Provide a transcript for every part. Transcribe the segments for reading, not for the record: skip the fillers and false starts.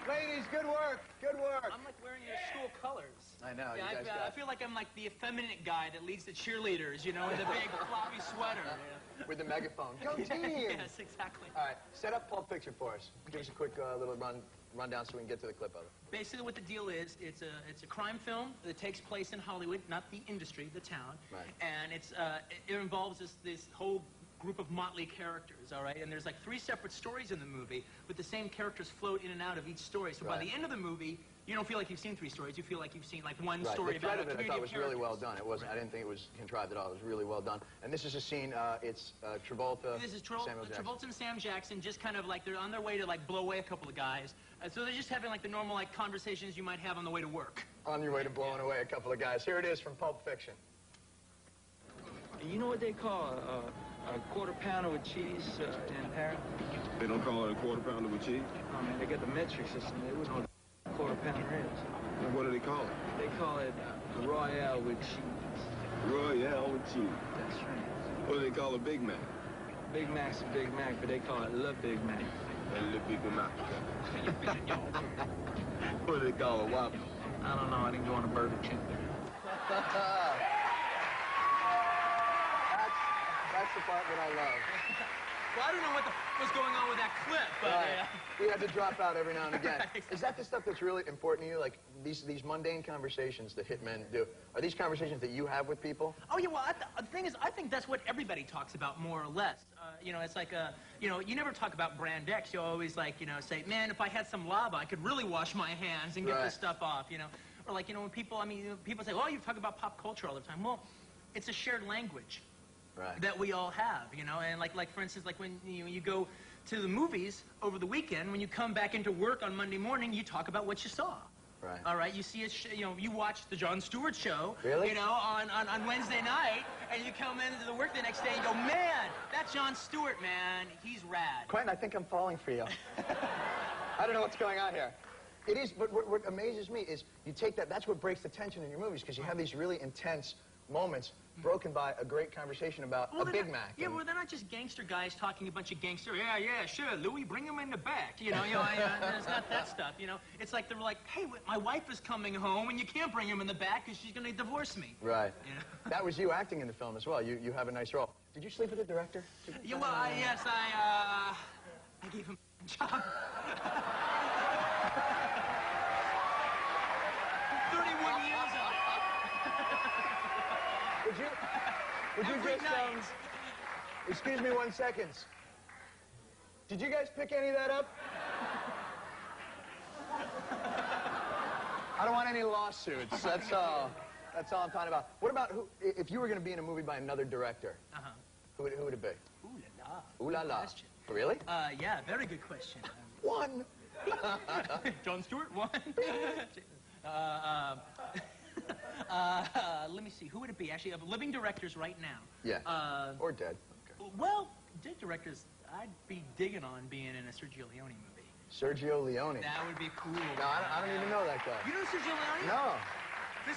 Ladies, good work. Good work. I'm like wearing your school colors. I know. Yeah, you guys I feel like I'm like the effeminate guy that leads the cheerleaders, you know, in the big floppy sweater. with the megaphone. Go team! Yes, exactly. All right, set up Pulp Fiction for us. Give us a quick little rundown so we can get to the clip of it. Basically, what the deal is, it's a crime film that takes place in Hollywood, not the industry, the town. Right. And it involves this whole group of motley characters, all right? And there's like 3 separate stories in the movie, but the same characters float in and out of each story. So by the end of the movie, you don't feel like you've seen 3 stories. You feel like you've seen like one story about a community I thought it was really well done. It wasn't. Right. I didn't think it was contrived at all. It was really well done. And this is a scene. It's Travolta. This is Samuel Jackson. Travolta and Sam Jackson, just kind of like they're on their way to like blow away a couple of guys. So they're just having like the normal like conversations you might have on the way to work. On your way to blowing away a couple of guys. Here it is from Pulp Fiction. You know what they call a quarter pounder with cheese in Paris? They don't call it a quarter pounder with cheese? Oh, man, they got the metric system. They wouldn't know what a quarter pounder is. And what do they call it? They call it Royale with cheese. Royale with cheese. That's right. What do they call a Big Mac? Big Mac's a Big Mac, but they call it Le Big Mac. Le Big Mac. What do they call a Whopper? I don't know. I didn't go on a Burger King. That's the part that I love. Well, I don't know what was going on with that clip, but we had to drop out every now and again. Exactly. Is that the stuff that's really important to you? Like these mundane conversations that hitmen do? Are these conversations that you have with people? Oh yeah, well the thing is, I think that's what everybody talks about more or less. You know, it's like you know, you never talk about brand X. You always like, you know, say, man, if I had some lava, I could really wash my hands and get this stuff off. You know, or like, you know, when people, I mean, people say, oh, you talk about pop culture all the time. Well, it's a shared language. Right. That we all have, you know, and like for instance, like when you go to the movies over the weekend, when you come back into work on Monday morning, you talk about what you saw. Right. All right. You see you know, you watch the Jon Stewart show. Really? You know, on Wednesday night, and you come into the work the next day and you go, man, that's Jon Stewart, man. He's rad. Quentin, I think I'm falling for you. I don't know what's going on here. It is, but what amazes me is you take that. That's what breaks the tension in your movies, because you have these really intense moments broken by a great conversation about a Big Mac. Yeah, well, they're not just gangster guys talking a bunch of gangster. Yeah, sure, Louis, bring him in the back. You know, there's not that stuff. You know, it's like they're like, hey, my wife is coming home, and you can't bring him in the back because she's going to divorce me. Right. You know? That was you acting in the film as well. You have a nice role. Did you sleep with the director? Yeah, well, yes, I gave him a job. 31 years of it. Would you just, excuse me 1 second. Did you guys pick any of that up? I don't want any lawsuits. That's all. That's all I'm talking about. What about if you were going to be in a movie by another director? Who would it be? Ooh la la. Ooh la la. Question. Really? Yeah, very good question. One. Jon Stewart, one. Let me see. Who would it be? Actually, of living directors right now. Yeah. Or dead. Okay. Well, dead directors, I'd be digging on being in a Sergio Leone movie. Sergio Leone. That would be cool. No, I don't even know that guy. You know Sergio Leone? No.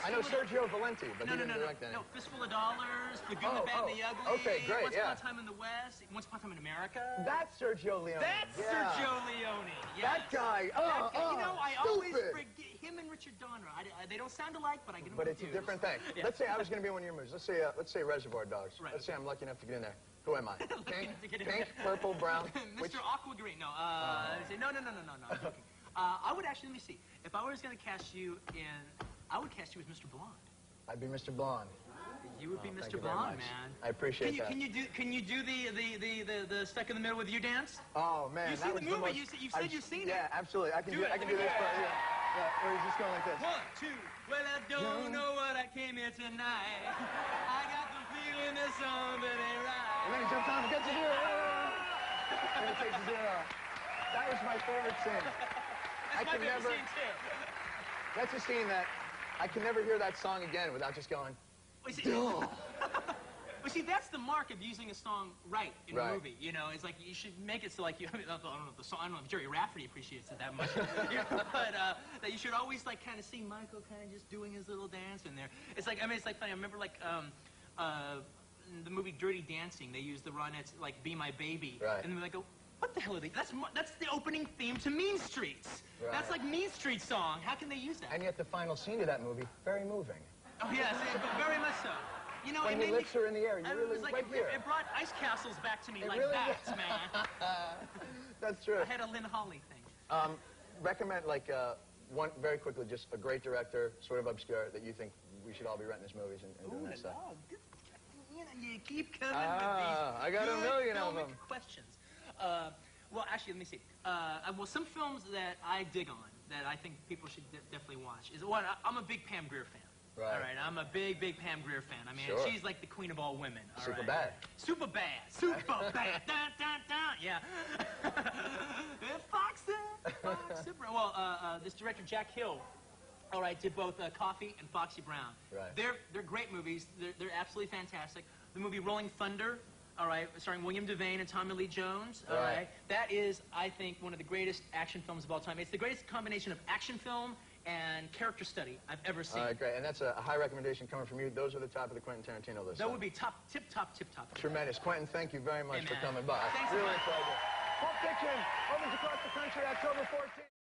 I know Sergio Valenti, but he didn't direct anything. No, Fistful of Dollars, The Good, the Bad, and the Ugly. Okay, great, Once Upon a Time in the West, Once Upon a Time in America. That's Sergio Leone. That's Sergio Leone. Yes. That guy. You know, I always stupid. forget him and Richard Donner. They don't sound alike, but I get them But confused. it's a different thing. Yeah. Let's say I was going to be in one of your movies. Let's say Reservoir Dogs. Right. Let's say I'm lucky enough to get in there. Who am I? Pink, purple, brown. Mr. Aqua Green. No. No. I'm joking. I would actually, let me see. If I was going to cast you in, I would cast you as Mr. Blonde. I'd be Mr. Blonde. You would be Mr. Blonde, man. I appreciate that. Can you do the stuck in the middle with you dance? Oh man, you've seen the movie. You said you've seen it. Yeah, absolutely. I can do this part. Yeah. Or he's just going like this. 1, 2. Well, I don't know what I came here tonight. I got the feeling there's something ain't right. And then he jumps on and gets a zero. And it takes a zero. That was my favorite scene. That's my favorite scene too. That's a scene that I can never hear that song again without just going, duh. But see, that's the mark of using a song right in a movie. You know, it's like you should make it so like you. I don't know if Jerry Rafferty appreciates it that much, but that you should always like kind of see Michael kind of just doing his little dance in there. It's like it's like funny. I remember like in the movie Dirty Dancing, they used the Ronettes like "Be My Baby," and then they go, "What the hell are they? That's the opening theme to Mean Streets. Right. That's like Mean Streets song. How can they use that? And yet the final scene of that movie, very moving. Oh yes, very much so. You know, When it he made lifts her in the air, you really, was like, right here. it brought ice castles back to me It like really that, did. man. That's true. I had a Lynn Holly thing. Recommend, like, one, very quickly, just a great director, sort of obscure, that you think we should all be renting his movies and doing that stuff. You know, you keep coming with these I got a million of filmic them. questions. Well, actually, let me see. Well, some films that I dig on, that I think people should definitely watch, is one, I'm a big Pam Grier fan. Right. All right, I'm a big Pam Grier fan. I mean, Sure. she's like the queen of all women. All Super right? bad. Super bad. Super bad. Dun, dun, dun. Yeah. Foxy. Well, this director, Jack Hill, all right, did both Coffee and Foxy Brown. Right. They're great movies. They're absolutely fantastic. The movie Rolling Thunder, all right, starring William Devane and Tommy Lee Jones, all right. That is, I think, one of the greatest action films of all time. It's the greatest combination of action film and character study I've ever seen. All right, great. And that's a high recommendation coming from you. Those are the top of the Quentin Tarantino list. That would be tip top. Tremendous. Quentin, thank you very much Hey, for man. coming by. Thanks really a lot. a pleasure. Pulp Fiction opens across the country October 14th.